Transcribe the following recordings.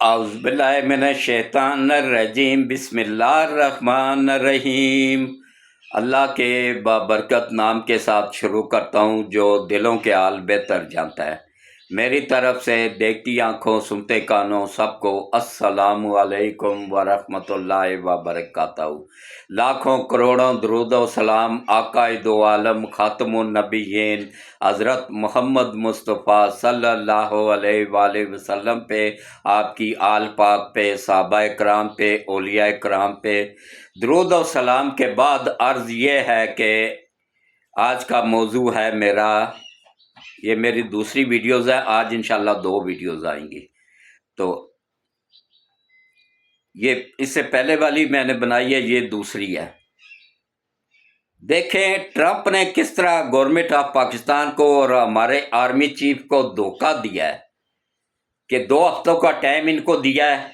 औज़ुबिल्लाहिमिनश्शैतानिर्रजीम बिस्मिल्लाहिर्रहमानिर्रहीम। अल्लाह के बाबरकत नाम के साथ शुरू करता हूँ जो दिलों के हाल बेहतर जानता है। मेरी तरफ से देखती आँखों सुनते कानों सबको अस्सलामु अलैकुम वरहमतुल्लाहि वबरकातहू। लाखों करोड़ों दरूद सलाम आकाए दो आलम खातमुन नबीयीन हज़रत मोहम्मद मुस्तफ़ा सल्लल्लाहु अलैहि वसल्लम पे, आपकी आल पाक पे, सहाबाए कराम पे, औलियाए कराम पे दरूद और सलाम के बाद अर्ज़ ये है कि आज का मौजू है मेरा, ये मेरी दूसरी वीडियोज़ है, आज इंशाल्लाह 2 वीडियोज़ आएंगी। तो ये इससे पहले वाली मैंने बनाई है, ये दूसरी है। देखें ट्रंप ने किस तरह गवर्नमेंट ऑफ पाकिस्तान को और हमारे आर्मी चीफ को धोखा दिया है कि 2 हफ्तों का टाइम इनको दिया है।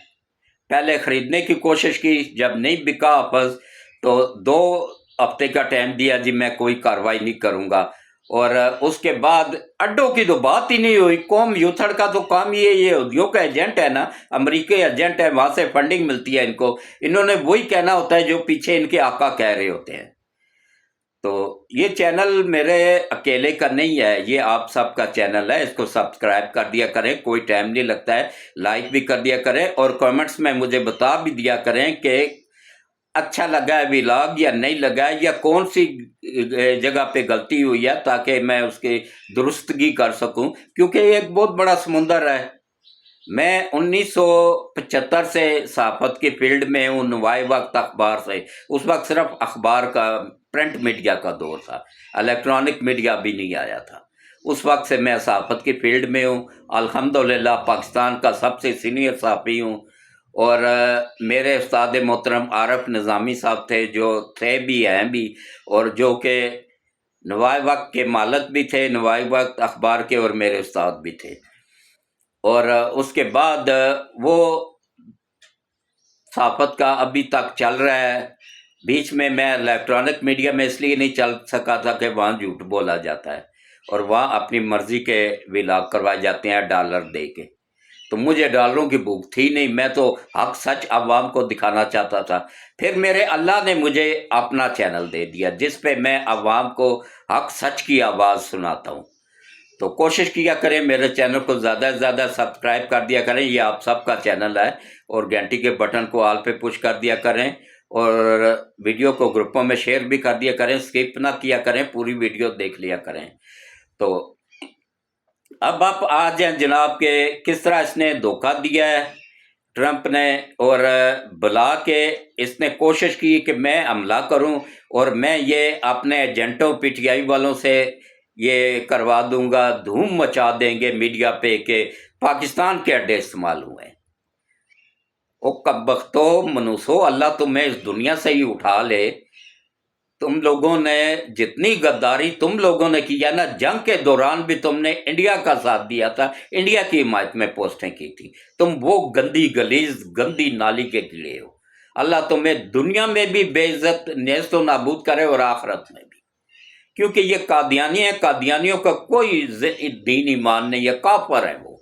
पहले ख़रीदने की कोशिश की, जब नहीं बिका वापस तो 2 हफ्ते का टाइम दिया जी मैं कोई कार्रवाई नहीं करूँगा। और उसके बाद अड्डों की तो बात ही नहीं हुई। कौम यूथड़ का तो काम ये यहूदियों का एजेंट है ना, अमेरिकी एजेंट है, वहाँ से फंडिंग मिलती है इनको। इन्होंने वही कहना होता है जो पीछे इनके आका कह रहे होते हैं। तो ये चैनल मेरे अकेले का नहीं है, ये आप सबका चैनल है। इसको सब्सक्राइब कर दिया करें, कोई टाइम नहीं लगता है। लाइक भी कर दिया करें और कमेंट्स में मुझे बता भी दिया करें कि अच्छा लगा है व्लॉग या नहीं लगा है, या कौन सी जगह पे गलती हुई है, ताकि मैं उसकी दुरुस्तगी कर सकूं। क्योंकि ये एक बहुत बड़ा समुंदर है। मैं 1975 से सहाफत की फील्ड में हूँ, नवाए वक्त अखबार से। उस वक्त सिर्फ अखबार का, प्रिंट मीडिया का दौर था, इलेक्ट्रॉनिक मीडिया भी नहीं आया था। उस वक्त से मैं सहाफत की फील्ड में हूँ। अल्हम्दुलिल्लाह पाकिस्तान का सबसे सीनियर सहाफ़ी हूँ। और मेरे उस्ताद मोहतरम आरफ निज़ामी साहब थे, जो थे भी हैं भी, और जो कि नवाए वक्त के मालिक भी थे, नवाए वक्त अखबार के, और मेरे उस्ताद भी थे। और उसके बाद वो सहाफत का अभी तक चल रहा है। बीच में मैं इलेक्ट्रॉनिक मीडिया में इसलिए नहीं चल सका था कि वहाँ झूठ बोला जाता है और वहाँ अपनी मर्जी के व्लॉग करवाए जाते हैं डॉलर दे के। तो मुझे डॉलरों की भूख थी नहीं, मैं तो हक सच अवाम को दिखाना चाहता था। फिर मेरे अल्लाह ने मुझे अपना चैनल दे दिया जिस पे मैं अवाम को हक सच की आवाज़ सुनाता हूँ। तो कोशिश किया करें मेरे चैनल को ज़्यादा से ज़्यादा सब्सक्राइब कर दिया करें, ये आप सबका चैनल है। और घंटी के बटन को ऑल पे पुश कर दिया करें और वीडियो को ग्रुपों में शेयर भी कर दिया करें, स्किप ना किया करें, पूरी वीडियो देख लिया करें। तो अब आप आ जाए जनाब के किस तरह इसने धोखा दिया है ट्रंप ने, और बुला के इसने कोशिश की कि मैं हमला करूं और मैं ये अपने एजेंटों पीटीआई वालों से ये करवा दूंगा, धूम मचा देंगे मीडिया पे कि पाकिस्तान के अड्डे इस्तेमाल हुए। ओ कब्बख्तो मनुसो, अल्लाह तुम्हें इस दुनिया से ही उठा ले। तुम लोगों ने जितनी गद्दारी तुम लोगों ने किया ना, जंग के दौरान भी तुमने इंडिया का साथ दिया था, इंडिया की हिमायत में पोस्टें की थी। तुम वो गंदी गलीज गंदी नाली के कीड़े हो। अल्लाह तुम्हें दुनिया में भी बेइज्जत नेस्त व नाबूद करे और आखिरत में भी। क्योंकि ये कादियानी है, कादियानियों का कोई दीन ईमान नहीं है, काफर है वो।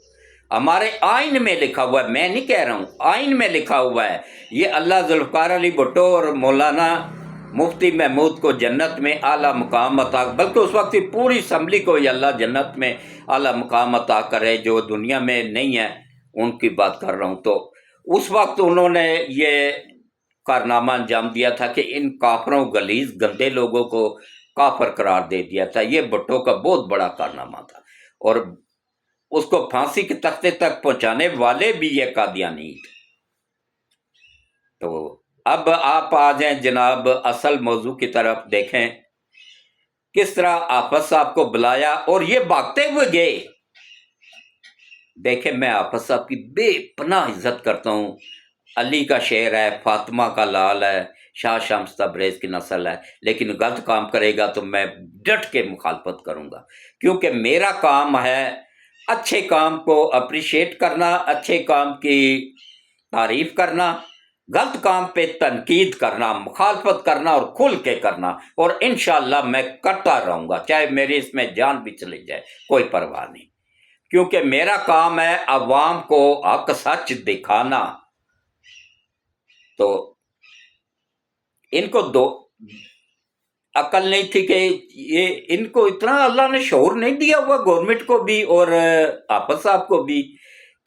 हमारे आइन में लिखा हुआ है, मैं नहीं कह रहा हूँ, आइन में लिखा हुआ है। ये अल्लाह जुल्फ़िकार अली भुट्टो और मौलाना मुफ्ती महमूद को जन्नत में आला मुकाम अता, बल्कि उस वक्त की पूरी असम्बली को अल्लाह जन्नत में आला मुकाम अता करे जो दुनिया में नहीं है, उनकी बात कर रहा हूँ। तो उस वक्त उन्होंने ये कारनामा अंजाम दिया था कि इन काफरों गलीज गंदे लोगों को काफर करार दे दिया था। ये भुट्टो का बहुत बड़ा कारनामा था और उसको फांसी के तख्ते तक पहुंचाने वाले भी ये कादियानी थे। तो अब आप आ जाएं जनाब असल मौजू की तरफ। देखें किस तरह आफत साहब को बुलाया और ये भागते हुए गए। देखें मैं आफत साहब की बेपनाह इज्जत करता हूँ। अली का शेर है, फातिमा का लाल है, शाह शम्स तबरेज की नस्ल है, लेकिन गलत काम करेगा तो मैं डट के मुखालफत करूँगा। क्योंकि मेरा काम है अच्छे काम को अप्रिशिएट करना, अच्छे काम की तारीफ करना, गलत काम पे तनकीद करना, मुखालफत करना और खुल के करना। और इंशाअल्लाह मैं करता रहूँगा, चाहे मेरी इसमें जान भी चली जाए, कोई परवाह नहीं। کیونکہ میرا کام ہے عوام کو حق سچ دکھانا. تو ان کو عقل نہیں تھی کہ یہ ان کو اتنا اللہ نے شعور نہیں دیا ہوا گورنمنٹ کو بھی اور حافظ صاحب کو بھی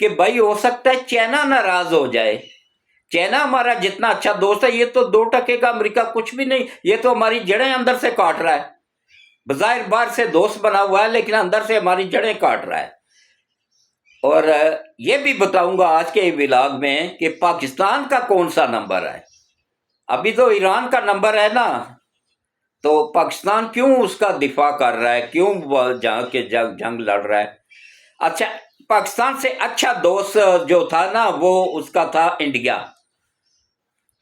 کہ بھائی ہو سکتا ہے چائنا ناراض ہو جائے. چائنا ہمارا جتنا اچھا دوست ہے، یہ تو 2% کا امریکہ کچھ بھی نہیں، یہ تو ہماری جڑیں اندر سے کاٹ رہا ہے. بظاہر باہر سے دوست بنا ہوا ہے لیکن اندر سے ہماری جڑیں کاٹ رہا ہے. اور یہ بھی بتاؤں گا آج کے ولاگ میں کہ پاکستان کا کون سا نمبر ہے. ابھی تو ایران کا نمبر ہے نا، تو پاکستان کیوں اس کا دفاع کر رہا ہے، کیوں جنگ لڑ رہا ہے. اچھا، پاکستان سے اچھا دوست جو تھا نا وہ اس کا تھا انڈیا.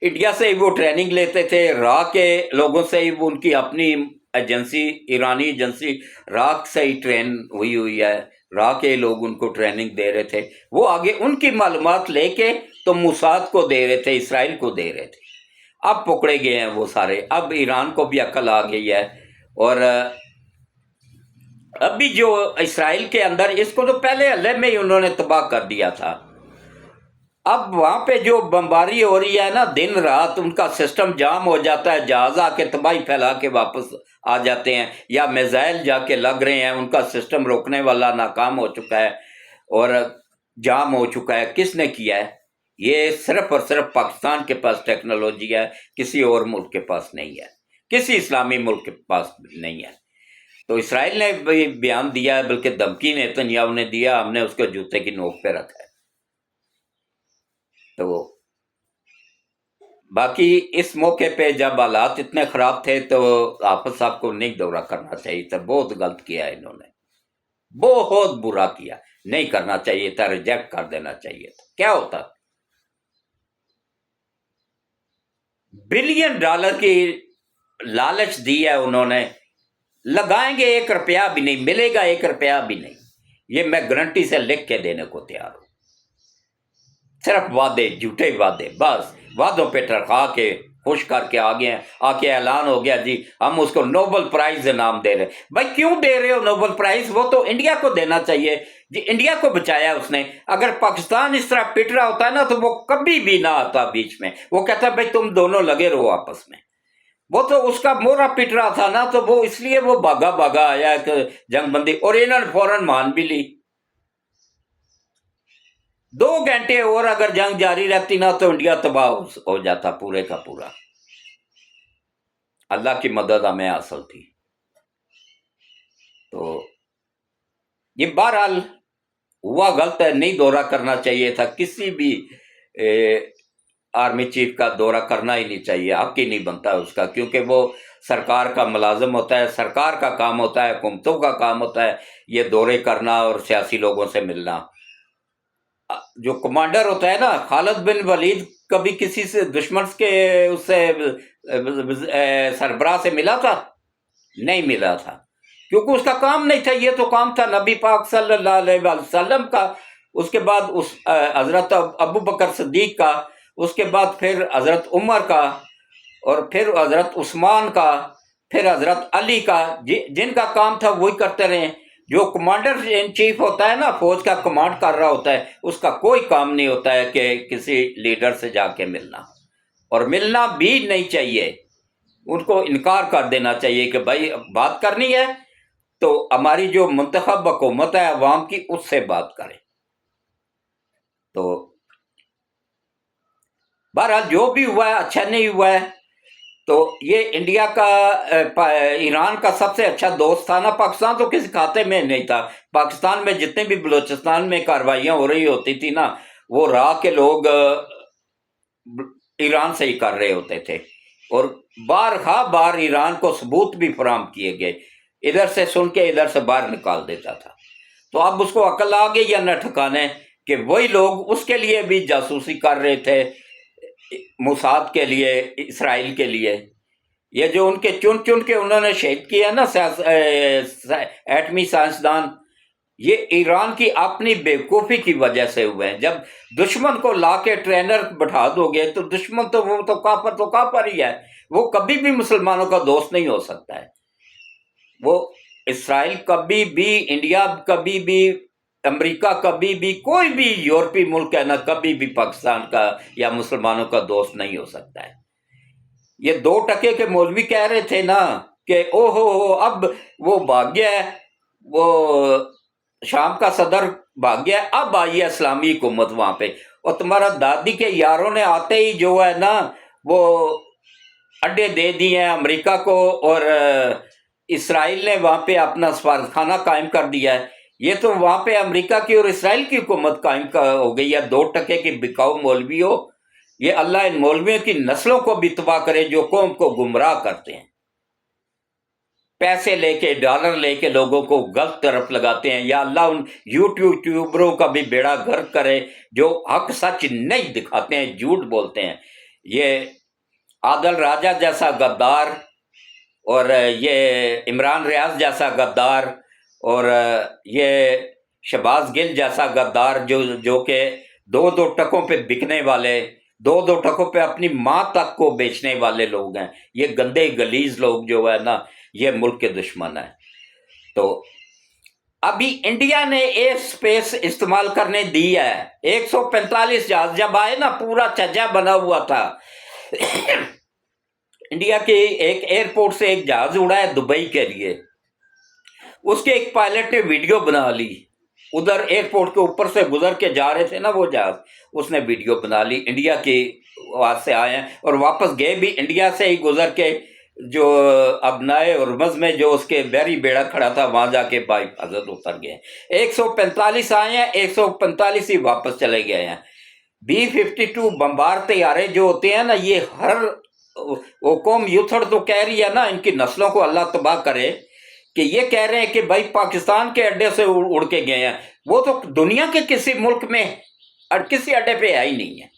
انڈیا سے وہ ٹریننگ لیتے تھے، را کے لوگوں سے ہی، ان کی اپنی ایجنسی، ایرانی ایجنسی را سے ہی ٹرین ہوئی ہے. را کے لوگ ان کو ٹریننگ دے رہے تھے، وہ آگے ان کی معلومات لے کے تو موساد کو دے رہے تھے، اسرائیل کو دے رہے تھے. اب پکڑے گئے ہیں وہ سارے. اب ایران کو بھی عقل آ گئی ہے. اور ابھی جو اسرائیل کے اندر، اس کو تو پہلے حلے میں ہی انہوں نے تباہ کر دیا تھا. اب وہاں پہ جو بمباری ہو رہی ہے نا دن رات، ان کا سسٹم جام ہو جاتا ہے، جہاز آ کے تباہی پھیلا کے واپس آ جاتے ہیں، یا میزائل جا کے لگ رہے ہیں، ان کا سسٹم روکنے والا ناکام ہو چکا ہے اور جام ہو چکا ہے. کس نے کیا ہے؟ یہ صرف اور صرف پاکستان کے پاس ٹیکنالوجی ہے، کسی اور ملک کے پاس نہیں ہے، کسی اسلامی ملک کے پاس نہیں ہے. تو اسرائیل نے بھی بیان دیا ہے، بلکہ دھمکی نیتنیاہو نے دیا، ہم نے اس کو جوتے کی نوک پہ رکھا ہے. تو باقی اس موقع پہ جب حالات اتنے خراب تھے تو حافظ صاحب کو نہیں دورہ کرنا چاہیے تھا. بہت غلط کیا انہوں نے، بہت برا کیا. نہیں کرنا چاہیے تھا، ریجیکٹ کر دینا چاہیے تھا. کیا ہوتا؟ بلین ڈالر کی لالچ دی ہے انہوں نے. لگائیں گے 1 روپیہ بھی نہیں ملے گا، 1 روپیہ بھی نہیں. یہ میں گارنٹی سے لکھ کے دینے کو تیار ہوں. صرف وعدے، جھوٹے وعدے، بس وعدوں پہ ٹرکا کے خوش کر کے آگے ہیں. آ کے اعلان ہو گیا جی ہم اس کو نوبل پرائز انعام دے رہے. بھائی کیوں دے رہے ہو نوبل پرائز؟ وہ تو انڈیا کو دینا چاہیے جی، انڈیا کو بچایا اس نے. اگر پاکستان اس طرح پٹ رہا ہوتا ہے نا تو وہ کبھی بھی نہ آتا بیچ میں. وہ کہتا بھائی تم دونوں لگے رہو آپس میں. وہ تو اس کا مورا پٹ رہا تھا نا، تو وہ اس لیے وہ بھاگا آیا کہ جنگ بندی، اور انہوں نے فوراً مان بھی لی. 2 گھنٹے اور اگر جنگ جاری رہتی نا تو انڈیا تباہ ہو جاتا پورے کا پورا. اللہ کی مدد ہمیں حاصل تھی. تو یہ بہرحال ہوا غلط ہے، نہیں دورہ کرنا چاہیے تھا. کسی بھی آرمی چیف کا دورہ کرنا ہی نہیں چاہیے، حق ہی نہیں بنتا اس کا، کیونکہ وہ سرکار کا ملازم ہوتا ہے، سرکار کا کام ہوتا ہے، حکومتوں کا کام ہوتا ہے یہ دورے کرنا اور سیاسی لوگوں سے ملنا. جو کمانڈر ہوتا ہے نا، خالد بن ولید کبھی کسی سے دشمن کے اس سے سربراہ سے ملا تھا؟ نہیں ملا تھا، کیونکہ اس کا کام نہیں تھا. یہ تو کام تھا نبی پاک صلی اللہ علیہ وسلم کا، اس کے بعد اس حضرت ابو بکر صدیق کا، اس کے بعد پھر حضرت عمر کا، اور پھر حضرت عثمان کا، پھر حضرت علی کا. جن کا کام تھا وہی کرتے رہے. جو کمانڈر ان چیف ہوتا ہے نا، فوج کا کمانڈ کر رہا ہوتا ہے، اس کا کوئی کام نہیں ہوتا ہے کہ کسی لیڈر سے جا کے ملنا، اور ملنا بھی نہیں چاہیے. ان کو انکار کر دینا چاہیے کہ بھائی بات کرنی ہے تو ہماری جو منتخب حکومت ہے عوام کی، اس سے بات کریں. تو بہرحال جو بھی ہوا ہے اچھا نہیں ہوا ہے. تو یہ انڈیا کا ایران کا سب سے اچھا دوست تھا نا. پاکستان تو کسی کھاتے میں نہیں تھا. پاکستان میں جتنے بھی بلوچستان میں کارروائیاں ہو رہی ہوتی تھی نا، وہ را کے لوگ ایران سے ہی کر رہے ہوتے تھے، اور بار ایران کو ثبوت بھی فراہم کیے گئے. ادھر سے سن کے ادھر سے باہر نکال دیتا تھا. تو اب اس کو عقل آ گئی یا نہ ٹھکانے کہ وہی لوگ اس کے لیے بھی جاسوسی کر رہے تھے، موساد کے لیے، اسرائیل کے لیے. یہ جو ان کے چن کے انہوں نے شہید کیا نا ایٹمی سائنسدان، یہ ایران کی اپنی بیوقوفی کی وجہ سے ہوئے ہیں. جب دشمن کو لا کے ٹرینر بٹھا دو گے تو دشمن تو وہ تو کافر ہی ہے، وہ کبھی بھی مسلمانوں کا دوست نہیں ہو سکتا ہے. وہ اسرائیل کبھی بھی، انڈیا کبھی بھی अमेरिका कभी भी, कोई भी यूरोपीय मुल्क है ना, कभी भी पाकिस्तान का या मुसलमानों का दोस्त नहीं हो सकता है। ये 2% के मौलवी कह रहे थे ना कि ओहो अब वो भाग गया है, वो शाम का सदर भाग गया, अब आई है इस्लामी हुकूमत वहां पे, और तुम्हारा दादी के यारों ने आते ही जो है ना वो अड्डे दे दिए हैं अमेरिका को, और इसराइल ने वहां पे अपना सफारतखाना कायम कर दिया है। ये तो वहां पे अमेरिका की और इसराइल की हुकूमत कायम हो गई है। 2% की बिकाऊ मौलवी हो, ये अल्लाह इन मौलवियों की नस्लों को भी तबाह करे जो कौम को गुमराह करते हैं, पैसे लेके डॉलर लेके लोगों को गलत तरफ लगाते हैं। या अल्लाह उन यूट्यूबरों का भी बेड़ा गर्क करे जो हक सच नहीं दिखाते हैं, झूठ बोलते हैं। ये आदल राजा जैसा गद्दार, और ये इमरान रियाज जैसा गद्दार, और ये शहबाज गिल जैसा गद्दार जो कि 2-2 टकों पे बिकने वाले, 2-2 टकों पे अपनी माँ तक को बेचने वाले लोग हैं। ये गंदे गलीज लोग जो है ना, ये मुल्क के दुश्मन है। तो अभी इंडिया ने एयर स्पेस इस्तेमाल करने दी है। 145 जहाज जब आए ना, पूरा छज्जा बना हुआ था। इंडिया के एक एयरपोर्ट से एक जहाज उड़ा है दुबई के लिए, उसके एक पायलट ने वीडियो बना ली, उधर एयरपोर्ट के ऊपर से गुजर के जा रहे थे ना वो जहाज, उसने वीडियो बना ली। इंडिया के वहां से आए हैं और वापस गए भी इंडिया से ही गुजर के, जो अबनाए और मज में जो उसके बहरी बेड़ा खड़ा था वहां जाके बाहिफाजत उतर गए। 145 आए हैं, 145 ही वापस चले गए हैं। B-52 बम्बार तैयारे जो होते हैं ना, ये हर वो कौम यूथड़ तो कह रही है ना, इनकी नस्लों को अल्लाह तबाह करे, कि ये कह रहे हैं कि भाई पाकिस्तान के अड्डे से उड़ के गए हैं। वो तो दुनिया के किसी मुल्क में और किसी अड्डे पे है ही नहीं है,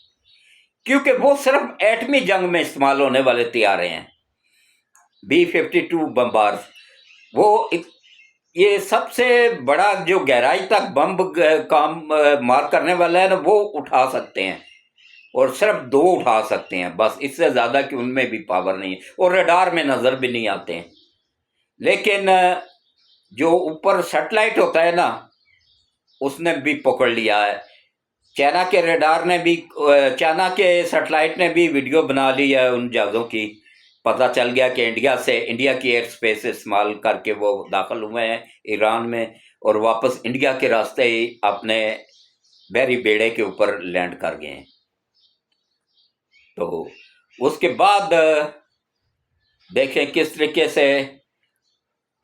क्योंकि वो सिर्फ एटमी जंग में इस्तेमाल होने वाले तैयारे हैं। B-52 बम्बार वो ये सबसे बड़ा जो गहराई तक बम काम मार करने वाला है ना, वो उठा सकते हैं, और सिर्फ 2 उठा सकते हैं बस, इससे ज्यादा कि उनमें भी पावर नहीं है, और रडार में नजर भी नहीं आते हैं। लेकिन जो ऊपर सैटेलाइट होता है ना, उसने भी पकड़ लिया है। चाइना के रडार ने भी, चाइना के सैटेलाइट ने भी वीडियो बना ली है उन जहाज़ों की। पता चल गया कि इंडिया की एयर स्पेस इस्तेमाल करके वो दाखिल हुए हैं ईरान में, और वापस इंडिया के रास्ते ही अपने बहरी बेड़े के ऊपर लैंड कर गए हैं। तो उसके बाद देखें किस तरीके से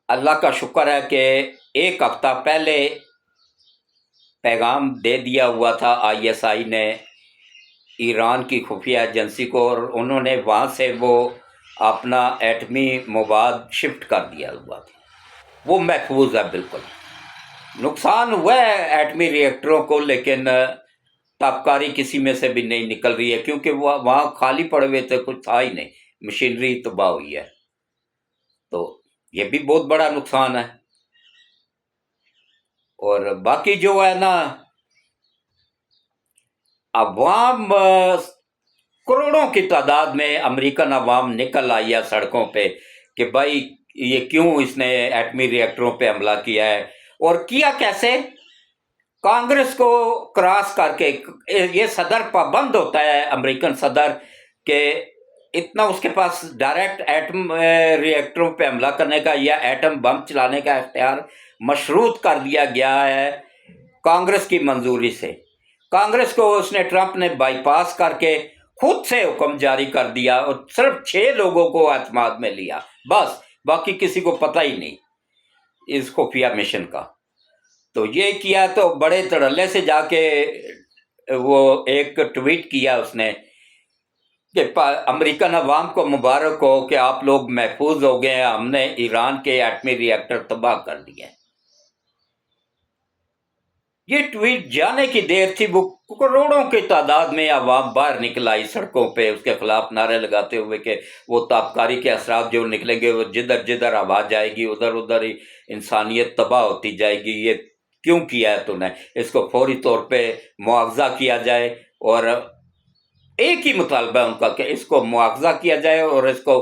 अल्लाह का शुक्र है कि 1 हफ्ता पहले पैगाम दे दिया हुआ था ISI ने ईरान की खुफिया एजेंसी को, और उन्होंने वहाँ से वो अपना एटमी मवाद शिफ्ट कर दिया हुआ था। वो महफूज है बिल्कुल। नुकसान हुआ है एटमी रिएक्टरों को, लेकिन ताबकारी किसी में से भी नहीं निकल रही है, क्योंकि वहाँ खाली पड़े हुए थे, कुछ था ही नहीं, मशीनरी तबाह हुई है। तो ये भी बहुत बड़ा नुकसान है। और बाकी जो है ना, अवाम करोड़ों की तादाद में अमेरिकन अवाम निकल आई है सड़कों पे कि भाई ये क्यों इसने एटमी रिएक्टरों पे हमला किया है, और किया कैसे? कांग्रेस को क्रॉस करके। ये सदर पाबंद होता है, अमेरिकन सदर, के इतना उसके पास डायरेक्ट एटम रिएक्टरों पे हमला करने का या एटम बम चलाने का इख्तियार मशरूत कर दिया गया है कांग्रेस की मंजूरी से। कांग्रेस को उसने, ट्रंप ने बाईपास करके खुद से हुक्म जारी कर दिया, और सिर्फ 6 लोगों को एतमाद में लिया बस, बाकी किसी को पता ही नहीं इस खुफिया मिशन का। तो ये किया, तो बड़े धड़ल्ले से जाके वो एक ट्वीट किया उसने कि अमेरिकन अवाम को मुबारक हो कि आप लोग महफूज हो गए हैं, हमने ईरान के एटमी रिएक्टर तबाह कर दिए। ये ट्वीट जाने की देर थी, वो करोड़ों की तादाद में अवाम बाहर निकल आई सड़कों पे उसके खिलाफ नारे लगाते हुए कि वो ताबकारी के असरात जो निकलेंगे वो जिधर जिधर आवाज आएगी उधर उधर ही इंसानियत तबाह होती जाएगी। ये क्यों किया है तूने? इसको फौरी तौर पे मुआवजा किया जाए, और एक ही मुतालबा है उनका कि इसको मुआवजा किया जाए और इसको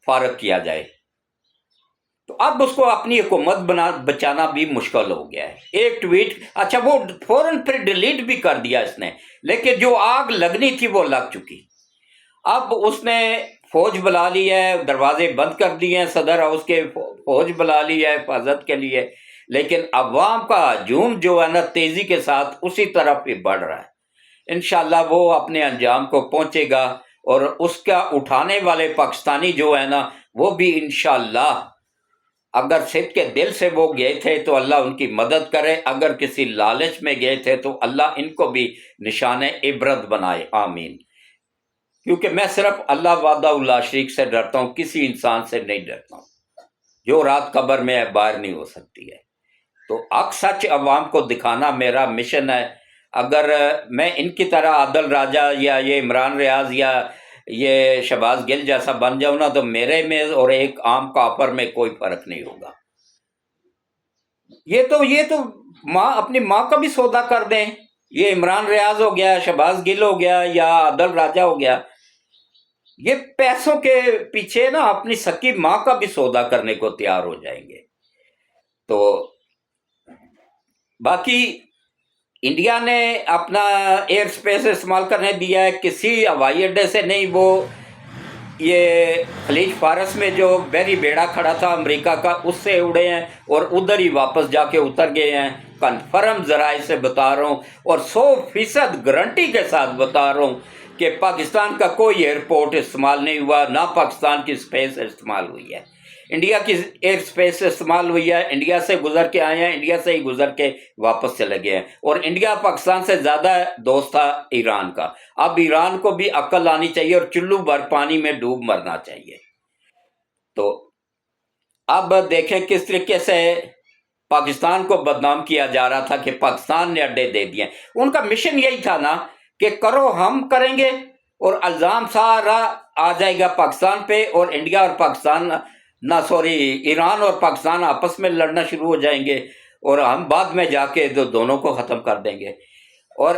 फारग किया जाए। تو اب اس کو اپنی حکومت بچانا بھی مشکل ہو گیا ہے۔ ایک ٹویٹ، اچھا وہ فوراً پھر ڈیلیٹ بھی کر دیا اس نے، لیکن جو آگ لگنی تھی وہ لگ چکی۔ اب اس نے فوج بلا لی ہے، دروازے بند کر دیے ہیں صدر ہاؤس کے، فوج بلا لی ہے حفاظت کے لیے، لیکن عوام کا ہجوم جو ہے نا تیزی کے ساتھ اسی طرف ہی بڑھ رہا ہے۔ انشاءاللہ وہ اپنے انجام کو پہنچے گا، اور اس کا اٹھانے والے پاکستانی جو ہے نا وہ بھی انشاءاللہ اگر صدق کے دل سے وہ گئے تھے تو اللہ ان کی مدد کرے، اگر کسی لالچ میں گئے تھے تو اللہ ان کو بھی نشان عبرت بنائے، آمین۔ کیونکہ میں صرف اللہ وحدہ لا شریک سے ڈرتا ہوں، کسی انسان سے نہیں ڈرتا ہوں۔ جو رات قبر میں ہے باہر نہیں ہو سکتی ہے۔ تو حق سچ عوام کو دکھانا میرا مشن ہے۔ اگر میں ان کی طرح عادل راجہ یا یہ عمران ریاض یا یہ شہباز گل جیسا بن جاؤں نا تو میرے میں اور ایک عام کافر میں کوئی فرق نہیں ہوگا۔ یہ تو ماں اپنی ماں کا بھی سودا کر دیں، یہ عمران ریاض ہو گیا، شہباز گل ہو گیا یا عادل راجہ ہو گیا، یہ پیسوں کے پیچھے نا اپنی سکی ماں کا بھی سودا کرنے کو تیار ہو جائیں گے۔ تو باقی انڈیا نے اپنا ایئر سپیس استعمال کرنے دیا ہے، کسی ہوائی اڈے سے نہیں، وہ یہ خلیج فارس میں جو بحری بیڑا کھڑا تھا امریکہ کا اس سے اڑے ہیں، اور ادھر ہی واپس جا کے اتر گئے ہیں۔ کنفرم ذرائع سے بتا رہا ہوں، اور 100% گارنٹی کے ساتھ بتا رہا ہوں کہ پاکستان کا کوئی ایئرپورٹ استعمال نہیں ہوا، نہ پاکستان کی سپیس استعمال ہوئی ہے، انڈیا کی ایئر سپیس استعمال ہوئی ہے۔ انڈیا سے گزر کے آئے ہیں، انڈیا سے ہی گزر کے واپس چلے گئے ہیں، اور انڈیا پاکستان سے زیادہ دوست تھا ایران کا۔ اب ایران کو بھی عقل آنی چاہیے اور چلو بھر پانی میں ڈوب مرنا چاہیے۔ تو اب دیکھیں کس طریقے سے پاکستان کو بدنام کیا جا رہا تھا کہ پاکستان نے اڈے دے دیے۔ ان کا مشن یہی تھا نا کہ کرو ہم کریں گے، اور الزام سارا آ جائے گا پاکستان پہ، اور انڈیا اور پاکستان ایران اور پاکستان آپس میں لڑنا شروع ہو جائیں گے، اور ہم بعد میں جا کے دونوں کو ختم کر دیں گے۔ اور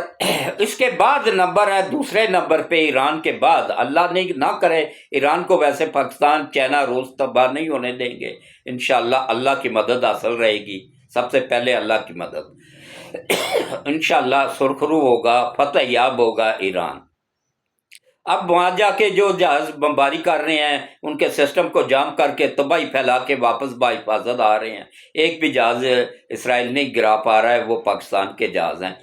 اس کے بعد نمبر ہے دوسرے نمبر پہ ایران کے بعد، اللہ نہ کرے ایران کو ویسے پاکستان چائنا روس تباہ نہیں ہونے دیں گے، انشاءاللہ اللہ کی مدد حاصل رہے گی، سب سے پہلے اللہ کی مدد انشاءاللہ سرخرو ہوگا، فتح یاب ہوگا ایران۔ اب وہاں جا کے جو جہاز بمباری کر رہے ہیں ان کے سسٹم کو جام کر کے تباہی پھیلا کے واپس بحفاظت آ رہے ہیں، ایک بھی جہاز اسرائیل نہیں گرا پا رہا ہے، وہ پاکستان کے جہاز ہیں،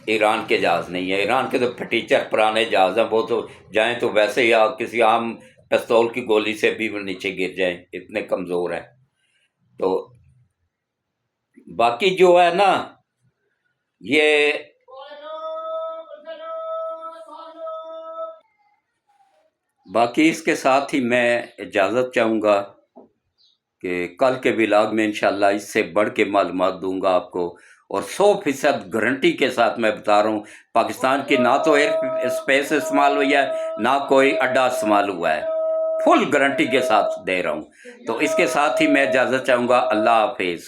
ایران کے جہاز نہیں ہے۔ ایران کے تو پھٹیچر پرانے جہاز ہیں، وہ تو جائیں تو ویسے ہی کسی عام پستول کی گولی سے بھی وہ نیچے گر جائیں، اتنے کمزور ہیں۔ تو باقی جو ہے نا یہ باقی اس کے ساتھ ہی میں اجازت چاہوں گا کہ کل کے ولاگ میں انشاءاللہ اس سے بڑھ کے معلومات دوں گا آپ کو، اور 100% گارنٹی کے ساتھ میں بتا رہا ہوں پاکستان کی نہ تو ایئر سپیس استعمال ہوئی ہے، نہ کوئی اڈا استعمال ہوا ہے، فل گارنٹی کے ساتھ دے رہا ہوں۔ تو اس کے ساتھ ہی میں اجازت چاہوں گا، اللہ حافظ۔